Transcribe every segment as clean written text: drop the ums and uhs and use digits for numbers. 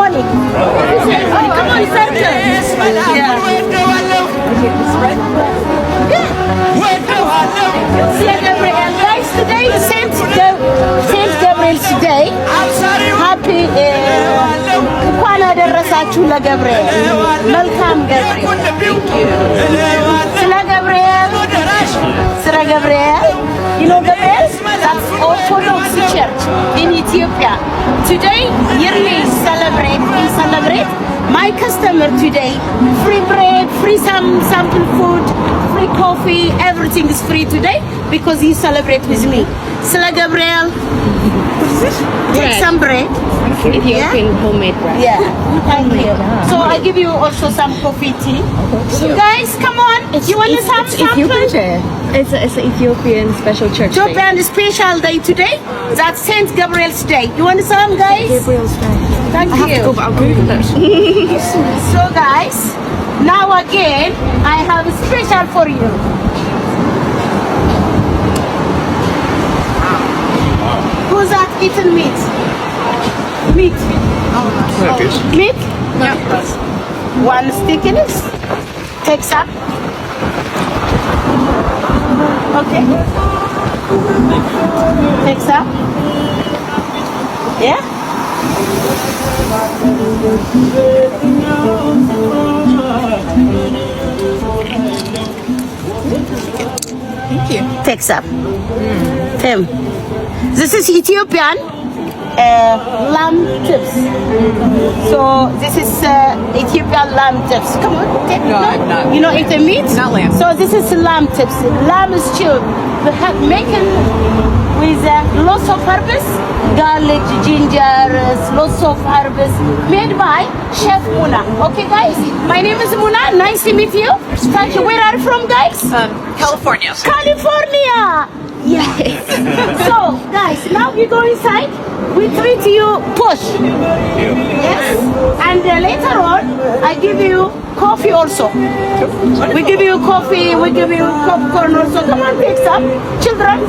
morning. Come on, center. Yeah. Gabriel, guys, today is Saint Gabriel's Day. Happy እንኳን አደረሳችሁ ለገብርኤል መልካም ገብርኤል ስለ ገብርኤል you know Gabriel that's Orthodox Church in Ethiopia today yearly celebrate my customer today free bread free sample food free coffee everything is free today because he celebrate with me sela Gabriel take some bread Ethiopian homemade bread. Yeah, thank you. So I give you also some coffee tea. So guys, come on. You want some sample? It's an Ethiopian special church day. Ethiopian special day today. That's Saint Gabriel's Day. You want some, guys? Gabriel's Day. Thank you. I have to go, but I'll Google this. So guys, now again, I have a special for you. Who's that eating meat? Meat. Meat? Yeah. One stick in it. Take some. Okay. Take some. Yeah? Thank you. Take some. Tim. This is Ethiopian lamb tips. So this is Ethiopian lamb tips. Come on, take no, it. I'm not. You know, it's a meat. Not lamb. So this is lamb tips. Lamb is chilled. We have making with lots of herbs, garlic, ginger, lots of herbs, made by Chef Muna. Okay, guys. My name is Muna. Nice to meet you. Thank you. Where are you from, guys? California. California. Yes. So, guys, now we go inside. We treat you push. Yes. And later on, I give you coffee also. We give you coffee. We give you popcorn also. Come on, take some, children.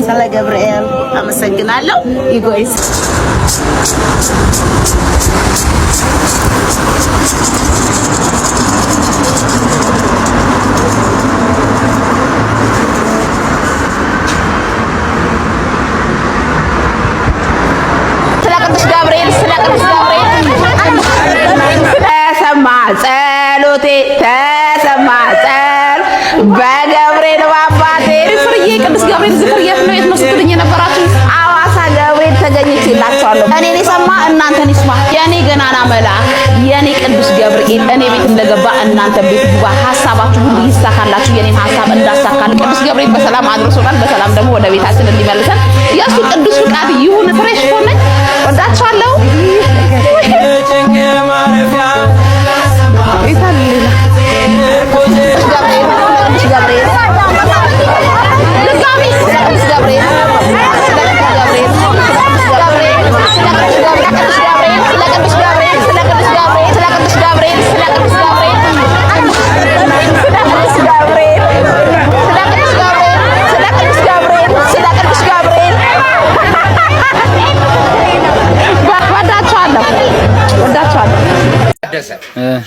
ስለ ገብርኤል አመሰግናለሁ። ይጎይስ ተሰማ ጸሎቴ ተሰማ በገብርኤል አባቴ ፍርዬ ቅዱስ ገብርኤል ዝክር የት ነው ስትሉኝ የነበራችሁ አዋሳ ገብርኤል ተገኝቼላችኋለሁ። እኔን የሰማ እናንተን ይስማ። የኔ ገናና መልአክ የኔ ቅዱስ ገብርኤል እኔ ቤት እንደገባ እናንተ ቤት ግባ። ሐሳባችሁ ሁሉ ይሳካላችሁ። የኔን ሐሳብ እንዳሳካል ቅዱስ ገብርኤል በሰላም አድርሶናል። በሰላም ደግሞ ወደ ቤታችን እንዲመልሰን የእሱ ቅዱስ ፍቃድ ይሁን። ፍሬሽ ሆነኝ። ወዳችኋለሁ።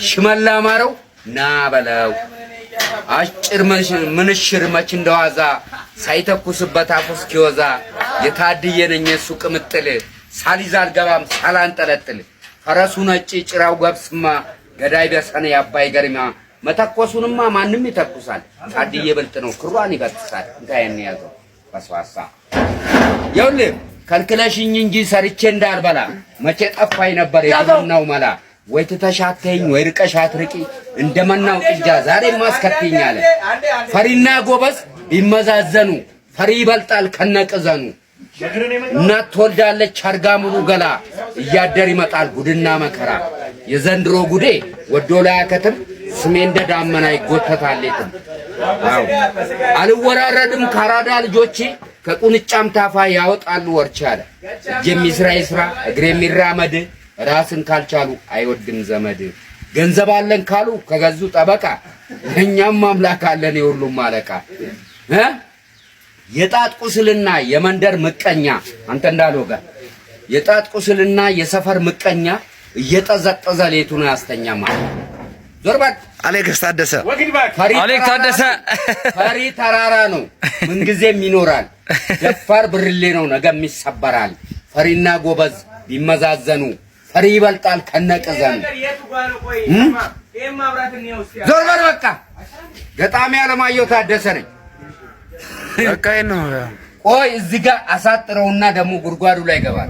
ሽመላ ማረው ና በለው አጭር ምንሽር መች እንደዋዛ ሳይተኩስበት አፉስ ኪወዛ የታድየ ነኝ እሱ ቅምጥል ሳሊዝ አልገባም ሳላንጠለጥል ፈረሱ ነጭ ጭራው ገብስማ ገዳይ በሰነ ያባይ ገሪማ መተኮሱንማ ማንም ይተኩሳል ታድየ በልጥ ነው ክሯን ይበጥሳል እንታየን ያዘው በስዋሳ ይኸውልህ ከልክለሽኝ እንጂ ሰርቼ እንዳልበላ መቼ ጠፋኝ ነበር የግብርናው መላ ወይ ተሻተኝ ወይ ርቀሻት ርቂ እንደመናው ጥጃ ዛሬ ማስከትኛለ ፈሪና ጎበዝ ቢመዛዘኑ ፈሪ ይበልጣል ከነቀዘኑ እናት ትወልዳለች አርጋ ሙሉ ገላ እያደር ይመጣል ጉድና መከራ የዘንድሮ ጉዴ ወዶ ላይ አከተም ስሜ እንደ ዳመና ይጎተታለትም አው አልወራረድም ካራዳ ልጆቼ ከቁንጫም ታፋ ያወጣሉ ወርቻለ ጀሚስራ ይስራ እግሬ ሚራመድ ራስን ካልቻሉ አይወድም ዘመድ ገንዘብ አለን ካሉ ከገዙ ጠበቃ እኛም ማምላክ አለን የሁሉም ማለቃ የጣት ቁስልና የመንደር ምቀኛ አንተ እንዳልወጋ የጣት ቁስልና የሰፈር ምቀኛ እየጠዘጠዘ ሌቱን ያስተኛ ማለት ዞር በል አሌክስ ታደሰ አሌክስ ታደሰ ፈሪ ተራራ ነው ምንጊዜም ይኖራል ደፋር ብርሌ ነው ነገም ይሰበራል ፈሪና ጎበዝ ቢመዛዘኑ ፈሪ ይበልጣል ከነቀዘን ዞር በል በቃ ገጣሚ አለማየሁ ታደሰ ነኝ በቃ ነው ቆይ እዚህ ጋር አሳጥረውና ደግሞ ጉድጓዱ ላይ ይገባል